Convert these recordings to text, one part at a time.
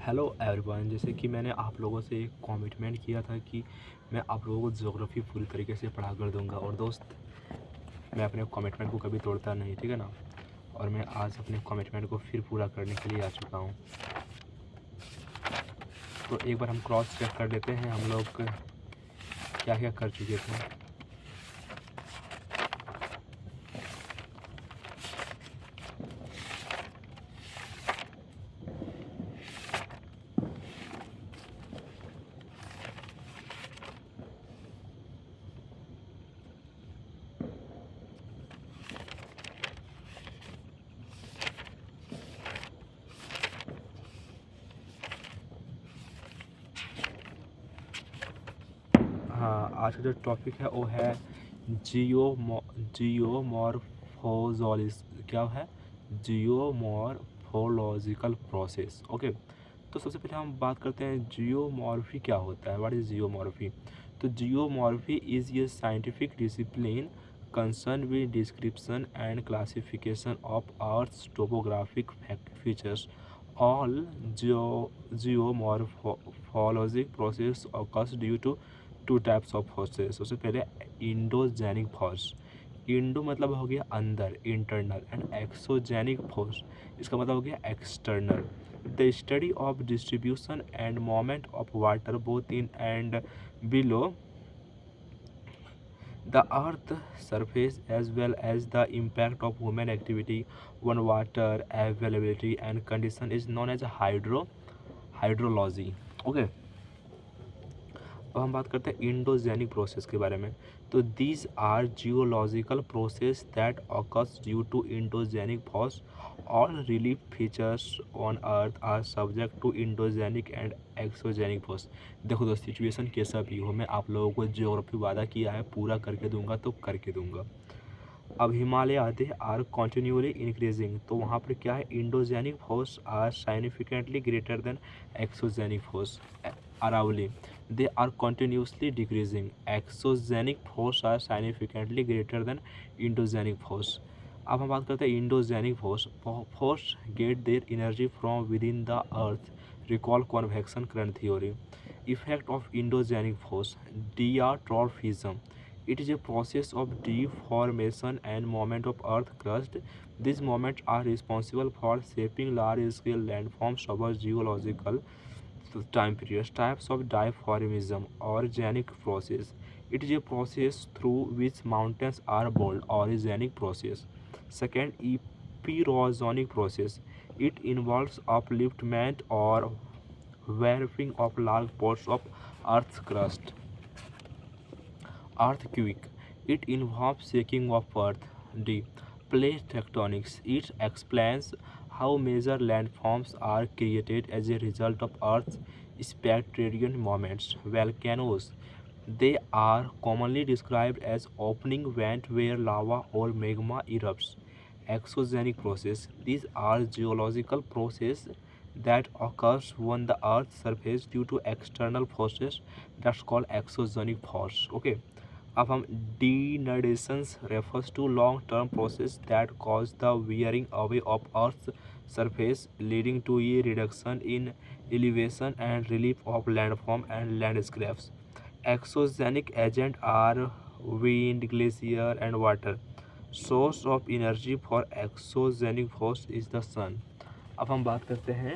Hello everyone. जैसे कि मैंने आप लोगों से एक कमिटमेंट किया था कि मैं आप लोगों को ज्योग्राफी पूरी तरीके से पढ़ा कर दूंगा, और दोस्त मैं अपने कमिटमेंट को कभी तोड़ता नहीं, ठीक है ना। और मैं आज अपने कमिटमेंट को फिर पूरा करने के लिए आ चुका हूँ। तो एक बार हम क्रॉस चेक कर लेते हैं हम लोग क्या क्या कर चुके थे। हाँ, आज का जो टॉपिक है वो है जियोमॉर्फोलॉजी। क्या है? Geomorphological process. ओके, तो सबसे पहले हम बात करते हैं जियोमॉर्फी क्या होता है। What is geomorphy? तो जियोमॉर्फी इज ये scientific discipline concerned with description and classification of Earth's topographic features. All geomorphologic process occurs due to two types of forces. सबसे पहले इंडोजेनिक फोर्स। इंडो मतलब हो गया अंदर, इंटरनल, एंड एक्सोजेनिक फोर्स इसका मतलब हो गया external. The study of distribution end moment of water both in and below the earth surface, as well as the impact of human activity on water availability and condition, is known as hydrology. Okay, अब हम बात करते हैं endogenic process के बारे में। तो these are geological process that occurs due to endogenic force. All relief features on earth are subject to endogenic and exogenic force. देखो दोस्त, सिचुएशन कैसा भी हो, मैं आप लोगों को ज्योग्राफी वादा किया है पूरा करके दूंगा, तो करके दूंगा। अब हिमालय आते आर कॉन्टिन्यूअली इंक्रीजिंग, तो वहाँ पर क्या है, endogenic force are significantly greater than exogenic force. Aravalli, they are continuously decreasing. Exogenic force are significantly greater than endogenic force. अब हम बात करते हैं endogenic force. Force get their energy from within the earth. Recall convection current theory. Effect of endogenic force, diastrophism. It is a process of deformation and movement of earth crust. These movements are responsible for shaping large-scale landforms over geological time periods. Types of diaphorism. Orogenic process. It is a process through which mountains are bold. Orogenic process. Second, epeirogenic process. It involves upliftment or warping of large parts of Earth's crust. Earthquake. It involves shaking of Earth. D. Plate tectonics. It explains how major landforms are created as a result of Earth's Spectarian movements. Volcanoes. They are commonly described as opening vent where lava or magma erupts. Exogenic process. These are geological processes that occurs on the Earth's surface due to external forces. That's called exogenic force. Okay. अब हम denudation refers to long-term process that cause the wearing away of Earth's surface, leading to a reduction in elevation and relief of landform and landscapes. Exogenic agents are wind, glacier, and water. Source of energy for exogenic force is the sun. अब हम बात करते हैं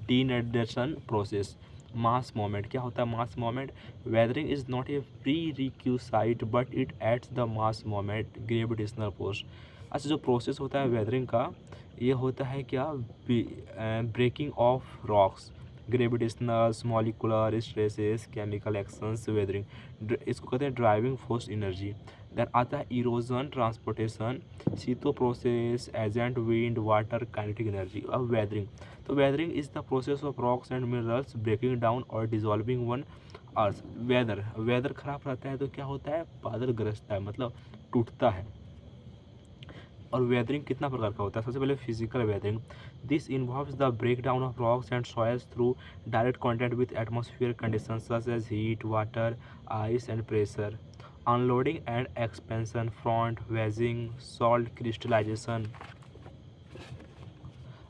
denudation process. मास moment क्या होता है? Mass movement, weathering is not a prerequisite but it aids the mass movement gravitational force. अच्छा, जो प्रोसेस होता है वेदरिंग का, ये होता है क्या, breaking of rocks, gravitational molecular stresses, chemical actions, weathering, इसको कहते हैं ड्राइविंग फोर्स एनर्जी। देन आता है इरोजन, ट्रांसपोर्टेशन, सीतो process, agent, wind, water, kinetic energy. अब वेदरिंग, तो weathering is the process of rocks and minerals breaking down और dissolving on earth. Weather खराब रहता है तो क्या होता है, बादल गरजता है, मतलब टूटता है। और वेदरिंग कितना प्रकार का होता है? सबसे पहले physical weathering. This involves the break down of rocks and soils through direct contact with atmosphere conditions such as heat, water, ice and pressure. Unloading and expansion, front wedging, salt crystallization.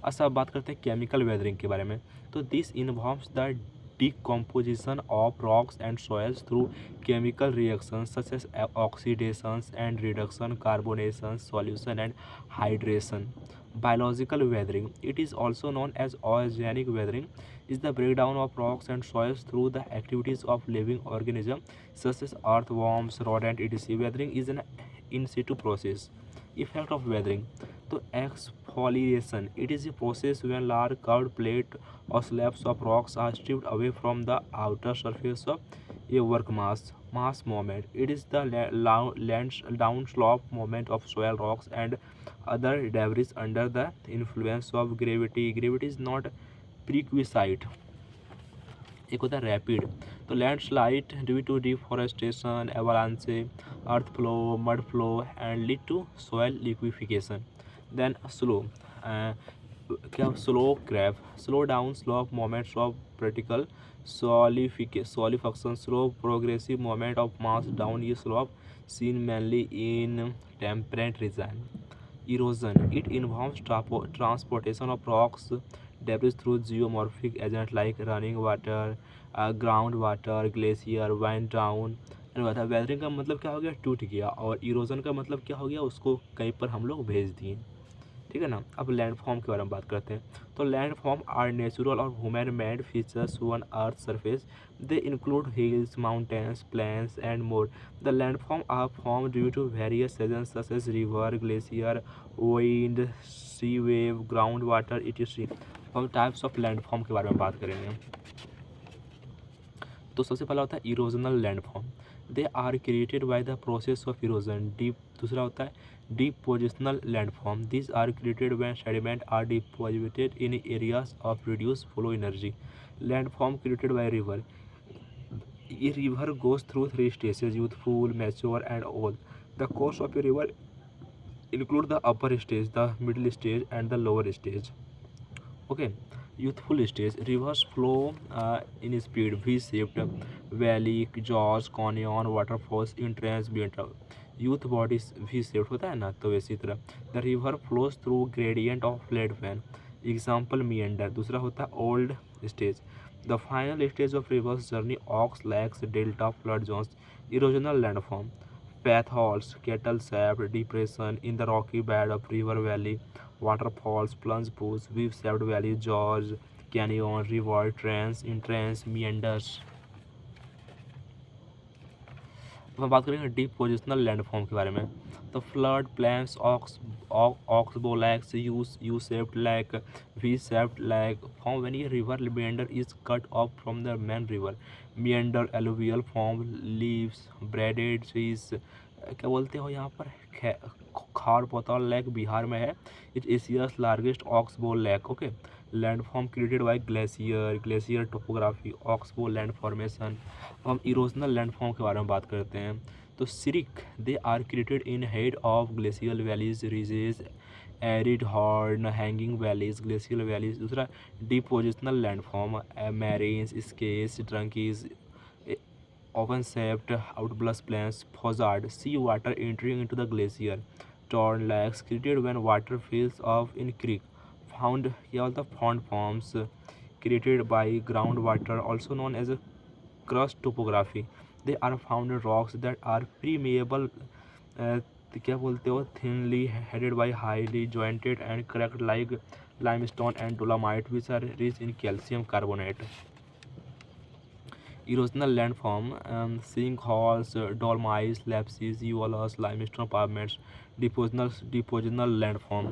अच्छा, अब बात करते हैं chemical weathering के बारे में। तो this involves the decomposition of rocks and soils through chemical reactions such as oxidations and reduction, carbonation, solution and hydration. Biological weathering, it is also known as organic weathering, is the breakdown of rocks and soils through the activities of living organisms such as earthworms, rodent, etc. Weathering is an in situ process. Effect of weathering. So exfoliation, it is a process when large curved plate or slabs of rocks are stripped away from the outer surface of a work mass. Mass movement, it is the downslope movement of soil, rocks and other debris under the influence of gravity. Gravity is not prerequisite. एक होता है rapid, तो landslide due to deforestation, avalanche, earth flow, mud flow and lead to soil liquefaction. Then slow, क्या slow creep, slow down slow movements of practical solifluction, slow progressive movement of mass down ये slope seen mainly in temperate region. Erosion, it involves transportation of rocks debris through geomorphic agents like running water, groundwater, glacier, wind down। Weathering का मतलब क्या हो गया, टूट गया, और erosion का मतलब क्या हो गया, उसको कहीं पर हम लोग भेज दिए। ठीक है ना। अब लैंडफॉर्म के बारे में बात करते हैं। तो लैंडफॉर्म आर नेचुरल और human made features on earth surface. They include hills, mountains, plains and more. The landform are form due to various agents such as river, glacier, wind, sea wave, ground water ETC. हम types of landform के बारे में बात करेंगे। तो सबसे पहला होता है erosional landform. They are created by the process of erosion. Deep, दूसरा होता है depositional landform. This are created when sediment are deposited in areas of reduce flow energy. Landform created by river, ये river goes through 3 stages: youthful, mature and old. The course of a river include the upper stage, the middle stage and the lower stage. Okay, youthful stage, rivers flow in speed, V-shaped valley, jaws, canyon, waterfalls, entrance, bend। youth body V-shaped होता है ना, तो इसी तरह the river flows through gradient of flat fan, example meander। दूसरा होता है old stage, the final stage of river's journey, ox, lakes, delta, flood zones। erosional landform, pathos, kettle shaped depression in the rocky bed of river valley, waterfalls, plunge pools, wave-shaped valleys, gorge, canyon, river, trench, entrance, meanders। अब हम बात करेंगे deep positional landform के बारे में। तो flood plains, oxbow lakes, U shaped lake, V shaped lake form when a river meander is cut off from the main river। meander alluvial form, leaves, braided trees। क्या बोलते हो यहाँ पर, खारपोता lake Bihar में है। It Asia's largest oxbow lake. Okay, landform created by glacier topography, oxbow land formation. हम erosional landform के बारे में बात करते हैं। तो cirque, they are created in head of glacial valleys, ridges, arid horn, hanging valleys, glacial valleys. दूसरा depositional landform, moraines, स्केस, ट्रंकीज, open shaped outblast plains, fossard, sea water entering into the glacier, torn lakes created when water fills up in creek, found here all the pond forms created by groundwater, also known as a crust topography। they are found in rocks that are permeable, क्या बोलते हो, thinly headed by highly jointed and cracked like limestone and dolomite, which are rich in calcium carbonate। erosional landform, sinkholes, dolomites, lapses, eolus, limestone pavements। depositional landform,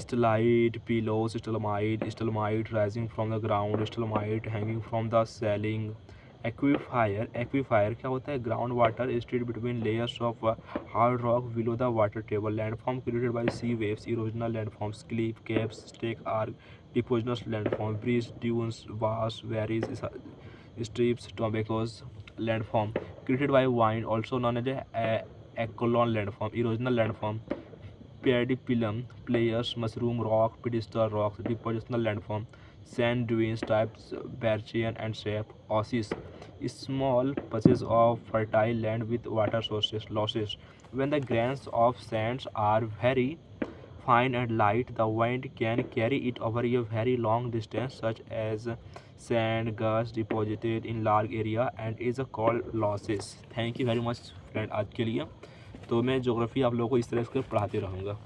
stalite, pillows, stalagmite rising from the ground, stalagmite hanging from the ceiling। एक्वीफायर क्या होता है, ground water street between layers of hard rock below the water table. Landform created bye C waves, erosional landforms, Cliff, caps, stake arc. डिपोजिनल landform, bridge, dunes, वास, varies, strips, टोबैकोस। Landform created bye wind, also known as एक्कोलॉन landform. Erosional landform, पेडिपिलम, players, mushroom rock, pedestal rocks। depositional landform, sand dunes, types, Barchian and Sap, Ossis, small patches of fertile land with water sources losses when the grains of sands are very fine and light, the wind can carry it over a very long distance, such as sand, gas deposited in large area and is called losses. Thank you very much friend आज के लिए। तो मैं geography आप लोगों को इस तरह से पढ़ाते रहूँगा।